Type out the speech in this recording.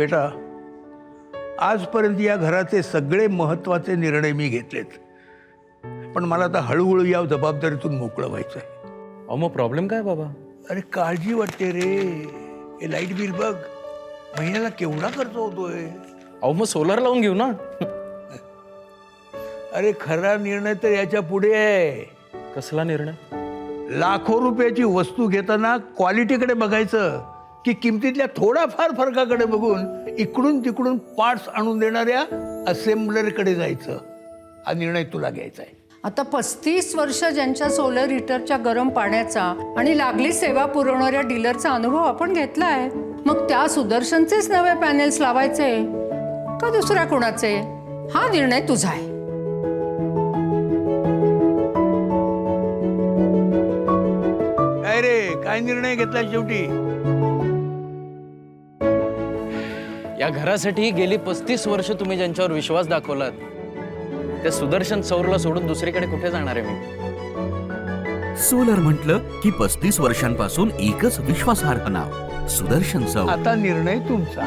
बेटा, आजपर्यंत या घराचे सगळे महत्त्वाचे निर्णय मी घेतलेत, पण मला आता हळूहळू या जबाबदारीतून मोकळं व्हायचं आहे. अहो मग प्रॉब्लेम काय बाबा? अरे काळजी वाटते रे. हे लाईट बिल बघ, महिन्याला केवढा खर्च होतोय. अहो मग सोलर लावून घेऊ ना. अरे खरा निर्णय तर याच्या पुढे आहे. कसला निर्णय? लाखो रुपयाची वस्तू घेताना क्वालिटीकडे बघायचं की किमतीतल्या थोडाफार फरकाकडे बघून इकडून तिकडून पार्ट्स आणून देणाऱ्या असेंब्लरकडे जायचं. हा निर्णय तुला घ्यायचा आहे. आता 35 वर्ष ज्यांच्या सोलर हीटरच्या गरम पाण्याचा आणि लागली सेवा पुरवणाऱ्या डीलरचा अनुभव आपण घेतलाय, मग त्या सुदर्शनचेच नवे पॅनेल्स लावायचे का दुसऱ्या कोणाचे? हा निर्णय तुझा आहे. काय रे, काय निर्णय घेतला शेवटी? या घरासाठी गेली 35 वर्ष तुम्ही ज्यांच्यावर विश्वास दाखवलात, त्या सुदर्शन सौरला सोडून दुसरीकडे कुठे जाणार आहे मी? सोलर म्हटलं की 35 वर्षांपासून एकच विश्वासार्ह नाव, सुदर्शन सौर. आता निर्णय तुमचा.